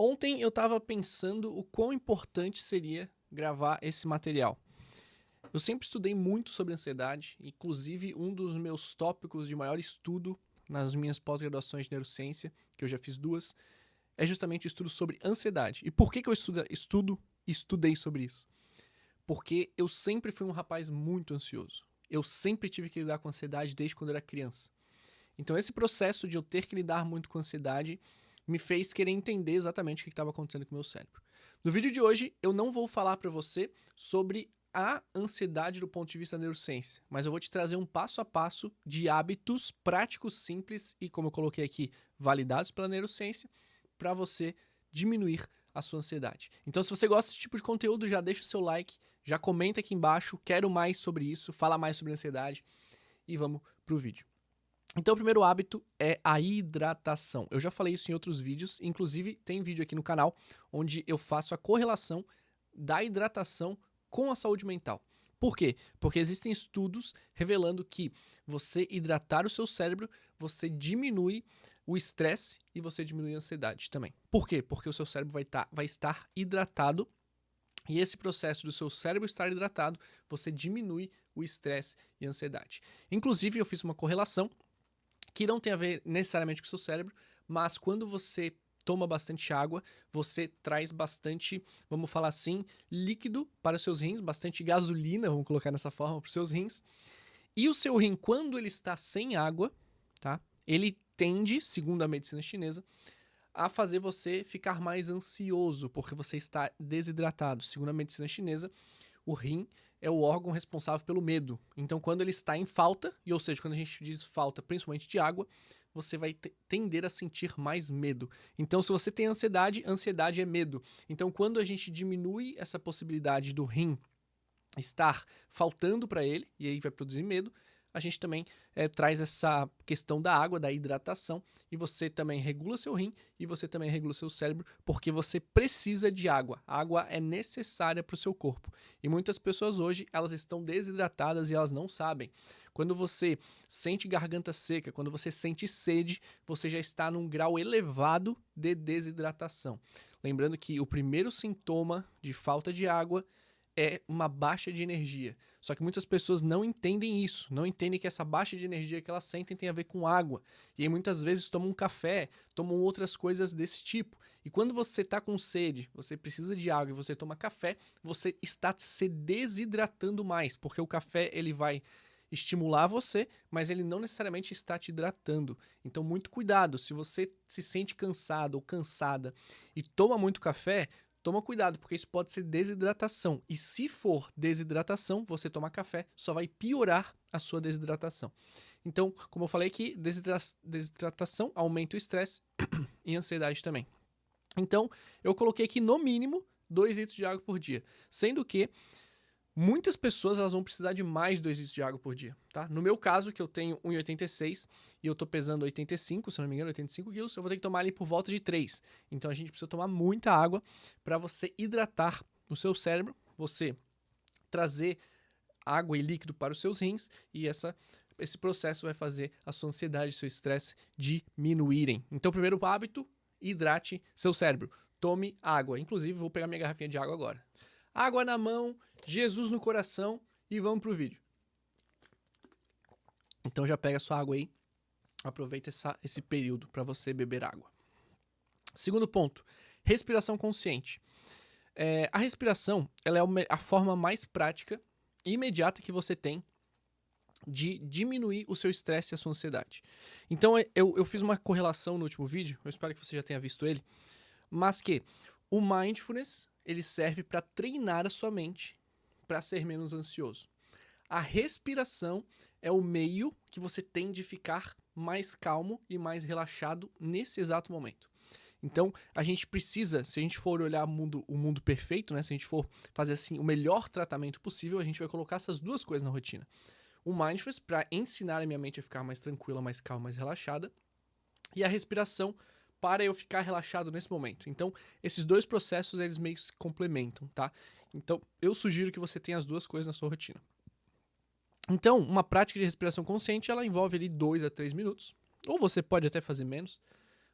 Ontem eu estava pensando o quão importante seria gravar esse material. Eu sempre estudei muito sobre ansiedade, inclusive um dos meus tópicos de maior estudo nas minhas pós-graduações de neurociência, que eu já fiz duas, é justamente o estudo sobre ansiedade. E por que eu estudei sobre isso? Porque eu sempre fui um rapaz muito ansioso. Eu sempre tive que lidar com ansiedade desde quando eu era criança. Então esse processo de eu ter que lidar muito com ansiedade me fez querer entender exatamente o que estava acontecendo com o meu cérebro. No vídeo de hoje, eu não vou falar para você sobre a ansiedade do ponto de vista da neurociência, mas eu vou te trazer um passo a passo de hábitos práticos, simples e, como eu coloquei aqui, validados pela neurociência, para você diminuir a sua ansiedade. Então, se você gosta desse tipo de conteúdo, já deixa o seu like, já comenta aqui embaixo, quero mais sobre isso, fala mais sobre ansiedade e vamos pro vídeo. Então, o primeiro hábito é a hidratação. Eu já falei isso em outros vídeos, inclusive tem vídeo aqui no canal onde eu faço a correlação da hidratação com a saúde mental. Por quê? Porque existem estudos revelando que você hidratar o seu cérebro, você diminui o estresse e você diminui a ansiedade também. Por quê? Porque o seu cérebro vai estar hidratado e esse processo do seu cérebro estar hidratado, você diminui o estresse e a ansiedade. Inclusive, eu fiz uma correlação que não tem a ver necessariamente com o seu cérebro, mas quando você toma bastante água, você traz bastante, vamos falar assim, líquido para os seus rins, bastante gasolina, vamos colocar dessa forma, para os seus rins. E o seu rim, quando ele está sem água, tá? Ele tende, segundo a medicina chinesa, a fazer você ficar mais ansioso, porque você está desidratado. Segundo a medicina chinesa, o rim é o órgão responsável pelo medo. Então, quando ele está em falta, e ou seja, quando a gente diz falta principalmente de água, você vai tender a sentir mais medo. Então, se você tem ansiedade, ansiedade é medo. Então, quando a gente diminui essa possibilidade do rim estar faltando para ele, e aí vai produzir medo, a gente também traz essa questão da água, da hidratação, e você também regula seu rim e você também regula seu cérebro, porque você precisa de água. A água é necessária para o seu corpo. E muitas pessoas hoje, elas estão desidratadas e elas não sabem. Quando você sente garganta seca, quando você sente sede, você já está num grau elevado de desidratação. Lembrando que o primeiro sintoma de falta de água é uma baixa de energia. Só que muitas pessoas não entendem isso, não entendem que essa baixa de energia que elas sentem tem a ver com água. E aí muitas vezes tomam um café, tomam outras coisas desse tipo. E quando você está com sede, você precisa de água e você toma café, você está se desidratando mais, porque o café ele vai estimular você, mas ele não necessariamente está te hidratando. Então muito cuidado, se você se sente cansado ou cansada e toma muito café, toma cuidado, porque isso pode ser desidratação. E se for desidratação, você tomar café só vai piorar a sua desidratação. Então, como eu falei aqui, desidratação aumenta o estresse e a ansiedade também. Então, eu coloquei aqui no mínimo 2 litros de água por dia. Sendo que muitas pessoas elas vão precisar de mais de 2 litros de água por dia, tá? No meu caso, que eu tenho 1,86 e eu tô pesando 85, se não me engano, 85 quilos, eu vou ter que tomar ali por volta de 3. Então a gente precisa tomar muita água para você hidratar o seu cérebro, você trazer água e líquido para os seus rins e esse processo vai fazer a sua ansiedade e seu estresse diminuírem. Então, primeiro hábito, hidrate seu cérebro. Tome água. Inclusive, vou pegar minha garrafinha de água agora. Água na mão, Jesus no coração e vamos pro vídeo. Então já pega a sua água aí, aproveita esse período para você beber água. Segundo ponto, respiração consciente. A respiração ela é a forma mais prática e imediata que você tem de diminuir o seu estresse e a sua ansiedade. Então eu fiz uma correlação no último vídeo, eu espero que você já tenha visto ele, mas que o mindfulness ele serve para treinar a sua mente para ser menos ansioso. A respiração é o meio que você tem de ficar mais calmo e mais relaxado nesse exato momento. Então, a gente precisa, se a gente for olhar o mundo perfeito, né, se a gente for fazer assim o melhor tratamento possível, a gente vai colocar essas duas coisas na rotina. O mindfulness para ensinar a minha mente a ficar mais tranquila, mais calma, mais relaxada, e a respiração para eu ficar relaxado nesse momento. Então, esses dois processos, eles meio que se complementam, tá? Então, eu sugiro que você tenha as duas coisas na sua rotina. Então, uma prática de respiração consciente, ela envolve ali 2 a 3 minutos, ou você pode até fazer menos,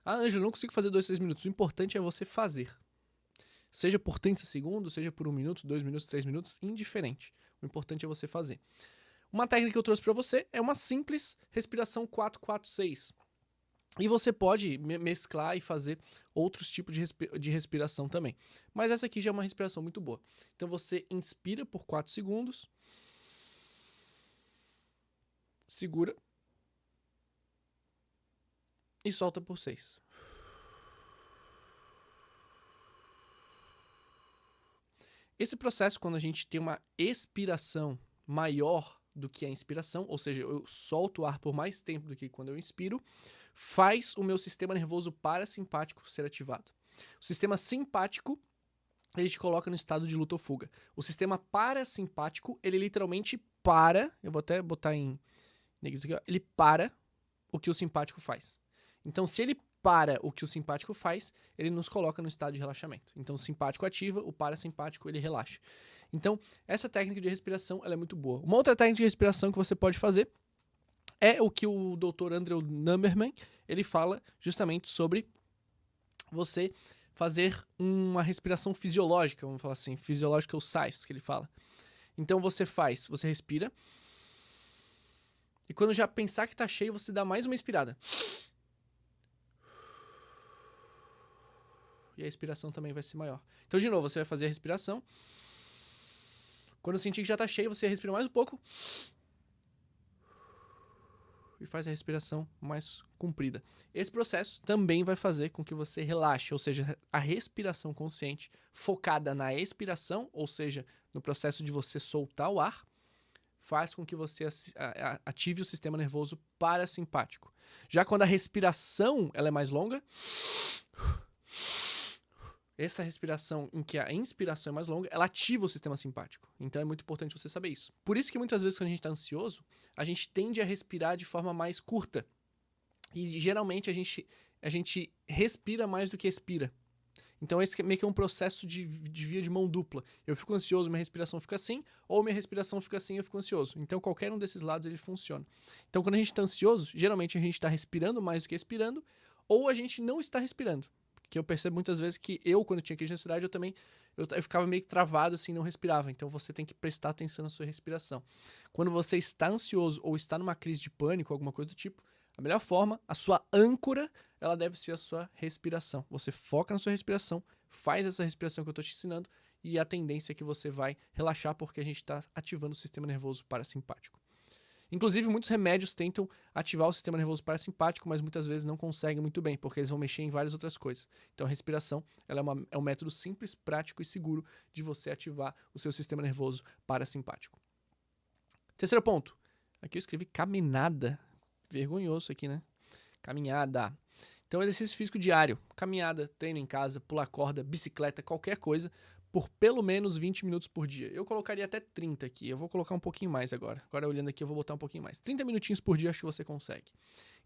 Ah, Ângelo, eu não consigo fazer 2, 3 minutos. O importante é você fazer. Seja por 30 segundos, seja por 1 minuto, 2 minutos, 3 minutos, indiferente. O importante é você fazer. Uma técnica que eu trouxe para você é uma simples respiração 4-4-6. E você pode mesclar e fazer outros tipos de respiração também. Mas essa aqui já é uma respiração muito boa. Então você inspira por 4 segundos, segura e solta por 6. Esse processo, quando a gente tem uma expiração maior do que a inspiração, ou seja, eu solto o ar por mais tempo do que quando eu inspiro, faz o meu sistema nervoso parasimpático ser ativado. O sistema simpático, ele te coloca no estado de luta ou fuga. O sistema parasimpático, ele literalmente para, eu vou até botar em negrito aqui, ó, ele para o que o simpático faz. Então, se ele para o que o simpático faz, ele nos coloca no estado de relaxamento. Então, o simpático ativa, o parasimpático ele relaxa. Então, essa técnica de respiração ela é muito boa. Uma outra técnica de respiração que você pode fazer é o que o Dr. Andrew Nummerman ele fala justamente sobre você fazer uma respiração fisiológica, vamos falar assim, physiological sighs, que ele fala. Então, você respira, e quando já pensar que tá cheio, você dá mais uma inspirada. E a expiração também vai ser maior. Então, de novo, você vai fazer a respiração. Quando sentir que já tá cheio, você respira mais um pouco. E faz a respiração mais comprida. Esse processo também vai fazer com que você relaxe, ou seja, a respiração consciente focada na expiração, ou seja, no processo de você soltar o ar, faz com que você ative o sistema nervoso parasimpático. Já quando a respiração ela é mais longa, essa respiração em que a inspiração é mais longa, ela ativa o sistema simpático. Então é muito importante você saber isso. Por isso que muitas vezes quando a gente está ansioso, a gente tende a respirar de forma mais curta. E geralmente a gente respira mais do que expira. Então esse meio que é um processo de via de mão dupla. Eu fico ansioso, minha respiração fica assim, ou minha respiração fica assim, eu fico ansioso. Então qualquer um desses lados ele funciona. Então quando a gente está ansioso, geralmente a gente está respirando mais do que expirando, ou a gente não está respirando. Que eu percebo muitas vezes que quando tinha crise de ansiedade, eu ficava meio que travado, assim, não respirava. Então, você tem que prestar atenção na sua respiração. Quando você está ansioso ou está numa crise de pânico, alguma coisa do tipo, a melhor forma, a sua âncora, ela deve ser a sua respiração. Você foca na sua respiração, faz essa respiração que eu estou te ensinando e a tendência é que você vai relaxar porque a gente está ativando o sistema nervoso parasimpático. Inclusive, muitos remédios tentam ativar o sistema nervoso parasimpático, mas muitas vezes não conseguem muito bem, porque eles vão mexer em várias outras coisas. Então, a respiração ela é um método simples, prático e seguro de você ativar o seu sistema nervoso parasimpático. Terceiro ponto. Aqui eu escrevi caminhada. Vergonhoso aqui, né? Caminhada. Então, exercício físico diário. Caminhada, treino em casa, pular corda, bicicleta, qualquer coisa, por pelo menos 20 minutos por dia. Eu colocaria até 30 aqui. Eu vou colocar um pouquinho mais agora. Agora, olhando aqui, eu vou botar um pouquinho mais. 30 minutinhos por dia, acho que você consegue.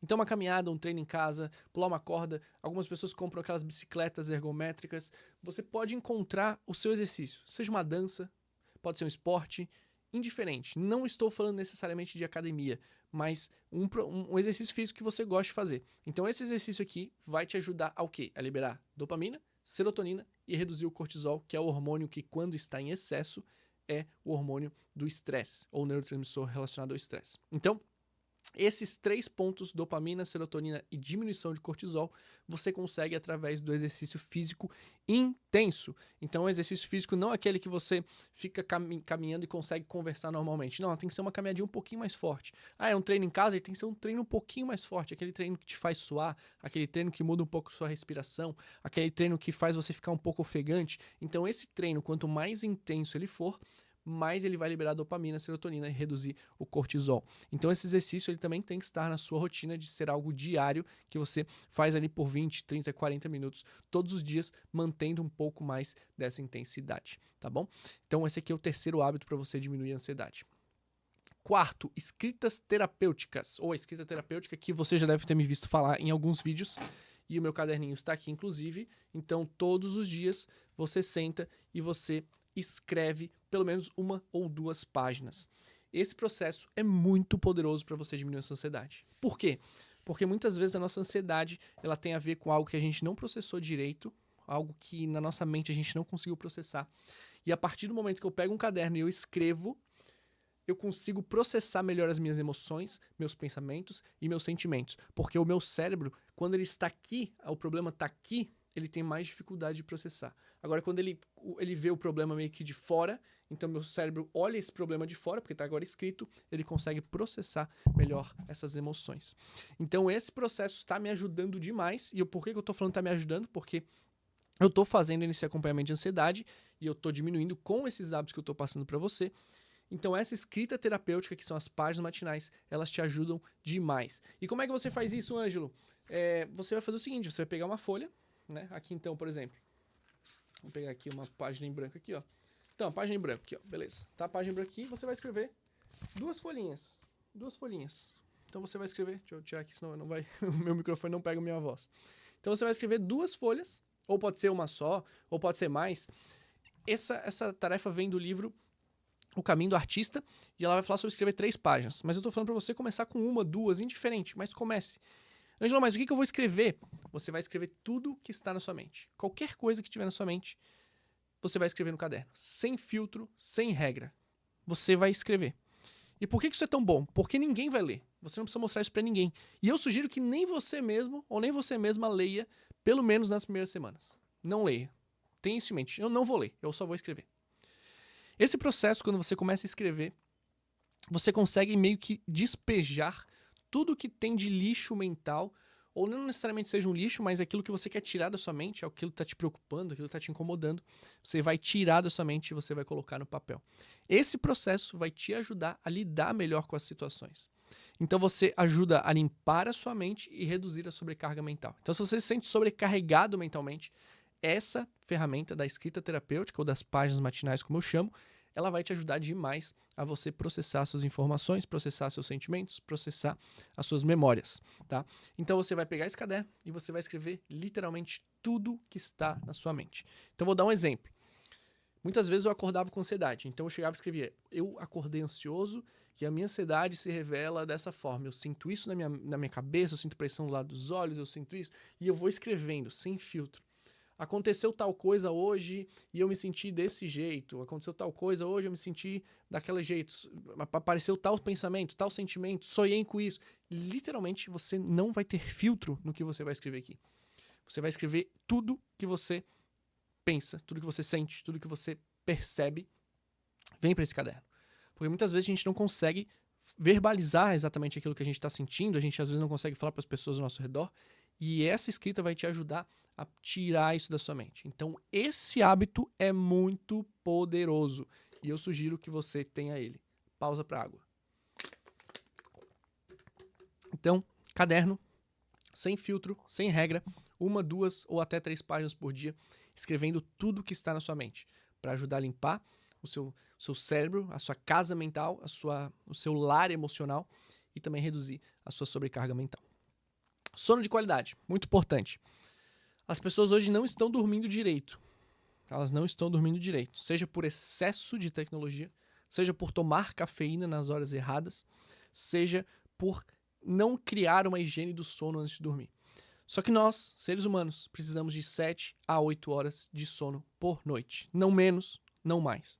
Então, uma caminhada, um treino em casa, pular uma corda. Algumas pessoas compram aquelas bicicletas ergométricas. Você pode encontrar o seu exercício. Seja uma dança, pode ser um esporte, indiferente. Não estou falando necessariamente de academia, mas um exercício físico que você gosta de fazer. Então, esse exercício aqui vai te ajudar ao quê? A liberar dopamina, serotonina e reduzir o cortisol, que é o hormônio que, quando está em excesso, é o hormônio do estresse, ou neurotransmissor relacionado ao estresse. Então, esses 3 pontos, dopamina, serotonina e diminuição de cortisol, você consegue através do exercício físico intenso. Então, o exercício físico não é aquele que você fica caminhando e consegue conversar normalmente. Não, tem que ser uma caminhadinha um pouquinho mais forte. É um treino em casa, ele tem que ser um treino um pouquinho mais forte. Aquele treino que te faz suar, aquele treino que muda um pouco sua respiração, aquele treino que faz você ficar um pouco ofegante. Então, esse treino, quanto mais intenso ele for, mais ele vai liberar dopamina, serotonina e reduzir o cortisol. Então esse exercício ele também tem que estar na sua rotina de ser algo diário, que você faz ali por 20, 30, 40 minutos todos os dias, mantendo um pouco mais dessa intensidade, tá bom? Então esse aqui é o terceiro hábito para você diminuir a ansiedade. Quarto, escritas terapêuticas, ou a escrita terapêutica que você já deve ter me visto falar em alguns vídeos, e o meu caderninho está aqui inclusive, então todos os dias você senta e você escreve pelo menos 1 ou 2 páginas. Esse processo é muito poderoso para você diminuir essa ansiedade. Por quê? Porque muitas vezes a nossa ansiedade, ela tem a ver com algo que a gente não processou direito, algo que na nossa mente a gente não conseguiu processar. E a partir do momento que eu pego um caderno e eu escrevo, eu consigo processar melhor as minhas emoções, meus pensamentos e meus sentimentos. Porque o meu cérebro, quando ele está aqui, o problema está aqui, ele tem mais dificuldade de processar. Agora, quando ele vê o problema meio que de fora, então meu cérebro olha esse problema de fora, porque está agora escrito, ele consegue processar melhor essas emoções. Então, esse processo está me ajudando demais. E por que eu estou falando que está me ajudando? Porque eu estou fazendo esse acompanhamento de ansiedade e eu estou diminuindo com esses hábitos que eu estou passando para você. Então, essa escrita terapêutica, que são as páginas matinais, elas te ajudam demais. E como é que você faz isso, Ângelo? Você vai fazer o seguinte, você vai pegar uma folha, né? Aqui então, por exemplo, vou pegar aqui uma página em branco aqui, ó. Então, página em branco aqui, ó, beleza. Tá a página em branco aqui, você vai escrever duas folhinhas. Então você vai escrever, deixa eu tirar aqui, senão não vai, o meu microfone não pega a minha voz. Então você vai escrever duas folhas, ou pode ser uma só, ou pode ser mais. Essa tarefa vem do livro O Caminho do Artista, e ela vai falar sobre escrever 3 páginas. Mas eu tô falando pra você começar com uma, duas, indiferente, mas comece. Ângelo, mas o que eu vou escrever? Você vai escrever tudo que está na sua mente. Qualquer coisa que tiver na sua mente, você vai escrever no caderno. Sem filtro, sem regra. Você vai escrever. E por que isso é tão bom? Porque ninguém vai ler. Você não precisa mostrar isso pra ninguém. E eu sugiro que nem você mesmo, ou nem você mesma leia, pelo menos nas primeiras semanas. Não leia. Tenha isso em mente. Eu não vou ler, eu só vou escrever. Esse processo, quando você começa a escrever, você consegue meio que despejar tudo que tem de lixo mental, ou não necessariamente seja um lixo, mas aquilo que você quer tirar da sua mente, aquilo que está te preocupando, aquilo que está te incomodando, você vai tirar da sua mente e você vai colocar no papel. Esse processo vai te ajudar a lidar melhor com as situações. Então você ajuda a limpar a sua mente e reduzir a sobrecarga mental. Então se você se sente sobrecarregado mentalmente, essa ferramenta da escrita terapêutica ou das páginas matinais, como eu chamo, ela vai te ajudar demais a você processar suas informações, processar seus sentimentos, processar as suas memórias, tá? Então você vai pegar esse caderno e você vai escrever literalmente tudo que está na sua mente. Então vou dar um exemplo. Muitas vezes eu acordava com ansiedade, então eu chegava e escrevia: eu acordei ansioso e a minha ansiedade se revela dessa forma. Eu sinto isso na minha cabeça, eu sinto pressão do lado dos olhos, eu sinto isso, e eu vou escrevendo sem filtro. Aconteceu tal coisa hoje e eu me senti desse jeito. Aconteceu tal coisa hoje e eu me senti daquele jeito. Apareceu tal pensamento, tal sentimento, sonhei com isso. Literalmente, você não vai ter filtro no que você vai escrever aqui. Você vai escrever tudo que você pensa, tudo que você sente, tudo que você percebe, vem para esse caderno. Porque muitas vezes a gente não consegue verbalizar exatamente aquilo que a gente está sentindo, a gente às vezes não consegue falar para as pessoas ao nosso redor, e essa escrita vai te ajudar a tirar isso da sua mente. Então, esse hábito é muito poderoso e eu sugiro que você tenha ele. Pausa para água. Então, caderno, sem filtro, sem regra, 1, 2 ou até 3 páginas por dia, escrevendo tudo que está na sua mente, para ajudar a limpar o seu cérebro, a sua casa mental, o seu lar emocional e também reduzir a sua sobrecarga mental. Sono de qualidade, muito importante. As pessoas hoje não estão dormindo direito. Elas não estão dormindo direito. Seja por excesso de tecnologia, seja por tomar cafeína nas horas erradas, seja por não criar uma higiene do sono antes de dormir. Só que nós, seres humanos, precisamos de 7 a 8 horas de sono por noite. Não menos, não mais.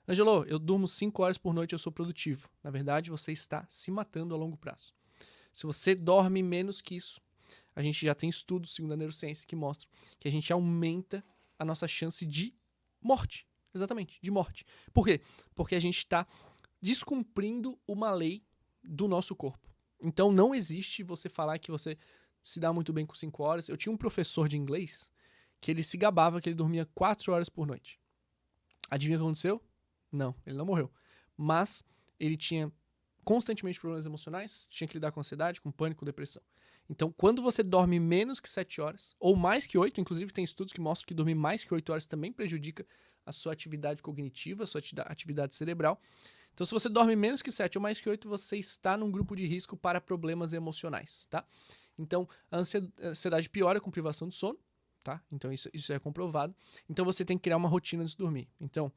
Angelo, eu durmo 5 horas por noite e eu sou produtivo. Na verdade, você está se matando a longo prazo. Se você dorme menos que isso, a gente já tem estudos, segundo a neurociência, que mostram que a gente aumenta a nossa chance de morte. Exatamente, de morte. Por quê? Porque a gente está descumprindo uma lei do nosso corpo. Então não existe você falar que você se dá muito bem com 5 horas. Eu tinha um professor de inglês que ele se gabava que ele dormia 4 horas por noite. Adivinha o que aconteceu? Não, ele não morreu. Mas ele tinha constantemente problemas emocionais, tinha que lidar com ansiedade, com pânico, com depressão. Então, quando você dorme menos que 7 horas, ou mais que 8, inclusive tem estudos que mostram que dormir mais que 8 horas também prejudica a sua atividade cognitiva, a sua atividade cerebral. Então, se você dorme menos que 7 ou mais que 8, você está num grupo de risco para problemas emocionais, tá? Então, a ansiedade piora com privação de sono, tá? Então, isso é comprovado. Então, você tem que criar uma rotina antes de dormir. Então,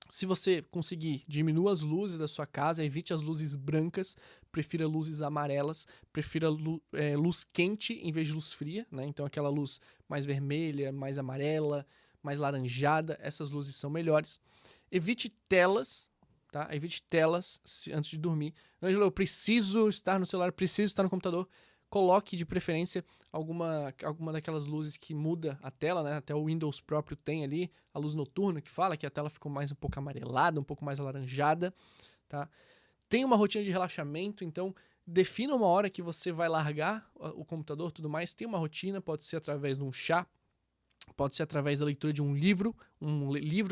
Se você conseguir, diminua as luzes da sua casa, evite as luzes brancas, prefira luzes amarelas, prefira luz quente em vez de luz fria, né? Então aquela luz mais vermelha, mais amarela, mais laranjada, essas luzes são melhores. Evite telas, tá? Evite telas antes de dormir. Ângelo, eu preciso estar no celular, preciso estar no computador. Coloque de preferência alguma daquelas luzes que muda a tela, né? Até o Windows próprio tem ali a luz noturna que fala que a tela ficou um pouco amarelada, um pouco mais alaranjada, tá? Tem uma rotina de relaxamento, então defina uma hora que você vai largar o computador, tudo mais. Tem uma rotina, pode ser através de um chá, pode ser através da leitura de um livro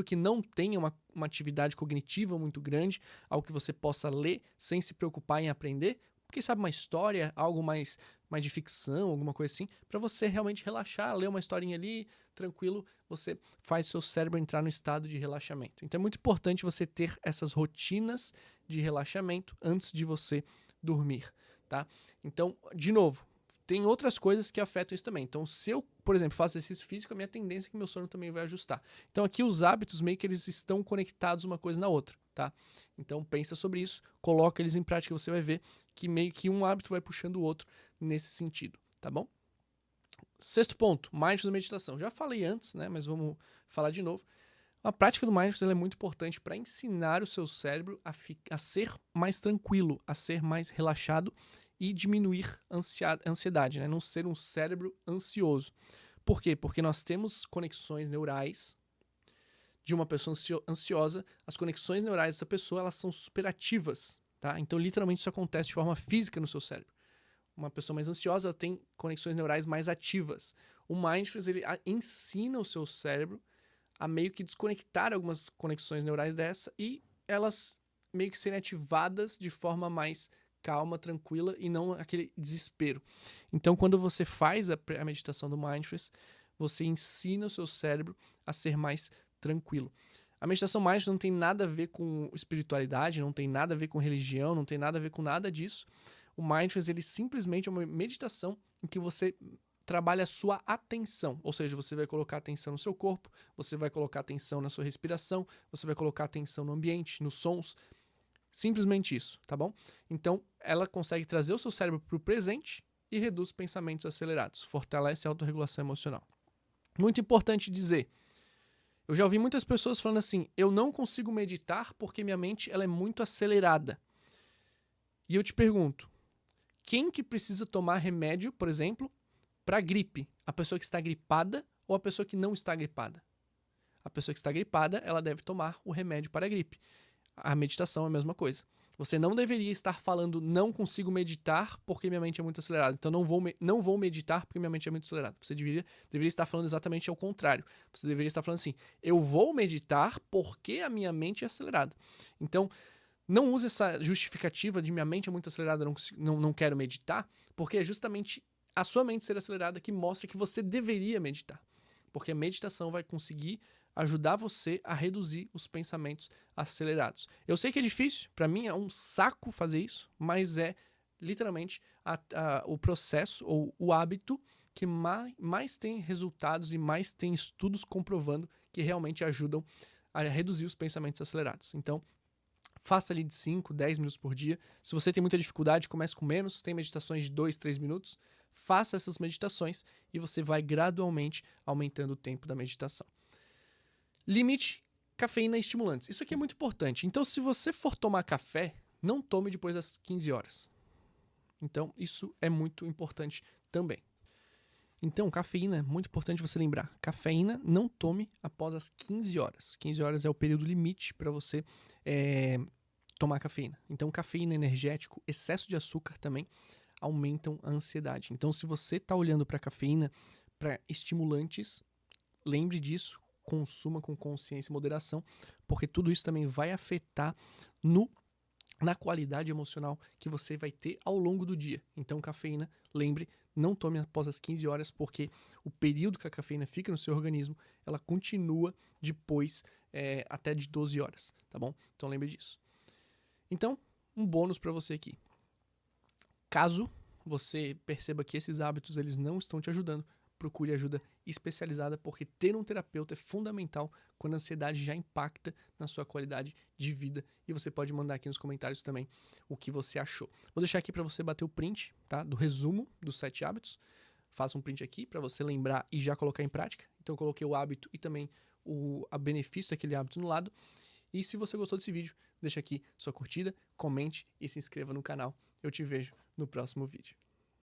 que não tenha uma atividade cognitiva muito grande, algo que você possa ler sem se preocupar em aprender. Quem sabe uma história, algo mais de ficção, alguma coisa assim, para você realmente relaxar, ler uma historinha ali, tranquilo, você faz o seu cérebro entrar no estado de relaxamento. Então é muito importante você ter essas rotinas de relaxamento antes de você dormir, tá? Então, de novo, tem outras coisas que afetam isso também. Então, se eu, por exemplo, faço exercício físico, a minha tendência é que meu sono também vai ajustar. Então, aqui os hábitos meio que eles estão conectados uma coisa na outra, tá? Então, pensa sobre isso, coloca eles em prática, você vai ver que meio que um hábito vai puxando o outro nesse sentido, tá bom? Sexto ponto, mindfulness meditação. Já falei antes, né, mas vamos falar de novo. A prática do mindfulness é muito importante para ensinar o seu cérebro a ser mais tranquilo, a ser mais relaxado e diminuir ansiedade, né? Não ser um cérebro ansioso. Por quê? Porque nós temos conexões neurais de uma pessoa ansiosa. As conexões neurais dessa pessoa, elas são superativas, tá? Então, literalmente, isso acontece de forma física no seu cérebro. Uma pessoa mais ansiosa tem conexões neurais mais ativas. O mindfulness, ele ensina o seu cérebro a meio que desconectar algumas conexões neurais dessa e elas meio que serem ativadas de forma mais calma, tranquila e não aquele desespero. Então, quando você faz a meditação do mindfulness, você ensina o seu cérebro a ser mais tranquilo. A meditação mindfulness não tem nada a ver com espiritualidade, não tem nada a ver com religião, não tem nada a ver com nada disso. O mindfulness, ele simplesmente é uma meditação em que você trabalha a sua atenção, ou seja, você vai colocar atenção no seu corpo, você vai colocar atenção na sua respiração, você vai colocar atenção no ambiente, nos sons, simplesmente isso, tá bom? Então, ela consegue trazer o seu cérebro para o presente e reduz pensamentos acelerados, fortalece a autorregulação emocional. Muito importante dizer, eu já ouvi muitas pessoas falando assim, eu não consigo meditar porque minha mente ela é muito acelerada. E eu te pergunto, quem que precisa tomar remédio, por exemplo, para gripe? A pessoa que está gripada ou a pessoa que não está gripada? A pessoa que está gripada, ela deve tomar o remédio para a gripe. A meditação é a mesma coisa. Você não deveria estar falando, não consigo meditar porque minha mente é muito acelerada. Então não vou meditar porque minha mente é muito acelerada. Você deveria estar falando exatamente ao contrário. Você deveria estar falando assim, eu vou meditar porque a minha mente é acelerada. Então, não use essa justificativa de minha mente é muito acelerada, não quero meditar, porque é justamente a sua mente ser acelerada que mostra que você deveria meditar. Porque a meditação vai conseguir ajudar você a reduzir os pensamentos acelerados. Eu sei que é difícil, para mim é um saco fazer isso, mas é literalmente o processo ou o hábito que mais tem resultados e mais tem estudos comprovando que realmente ajudam a reduzir os pensamentos acelerados. Então, faça ali de 5, 10 minutos por dia. Se você tem muita dificuldade, comece com menos. Tem meditações de 2, 3 minutos. Faça essas meditações e você vai gradualmente aumentando o tempo da meditação. Limite cafeína e estimulantes. Isso aqui é muito importante. Então, se você for tomar café, não tome depois das 15 horas. Então, isso é muito importante também. Então, cafeína, é muito importante você lembrar. Cafeína, não tome após as 15 horas. 15 horas é o período limite para você tomar cafeína. Então, cafeína, energético, excesso de açúcar também aumentam a ansiedade. Então, se você está olhando para cafeína, para estimulantes, lembre disso, consuma com consciência e moderação, porque tudo isso também vai afetar na qualidade emocional que você vai ter ao longo do dia. Então, cafeína, lembre, não tome após as 15 horas, porque o período que a cafeína fica no seu organismo, ela continua depois até de 12 horas, tá bom? Então, lembre disso. Então, um bônus para você aqui. Caso você perceba que esses hábitos eles não estão te ajudando, procure ajuda especializada, porque ter um terapeuta é fundamental quando a ansiedade já impacta na sua qualidade de vida. E você pode mandar aqui nos comentários também o que você achou. Vou deixar aqui para você bater o print, tá? Do resumo dos 7 hábitos. Faça um print aqui para você lembrar e já colocar em prática. Então eu coloquei o hábito e também a benefício daquele hábito no lado. E se você gostou desse vídeo, deixa aqui sua curtida, comente e se inscreva no canal. Eu te vejo no próximo vídeo.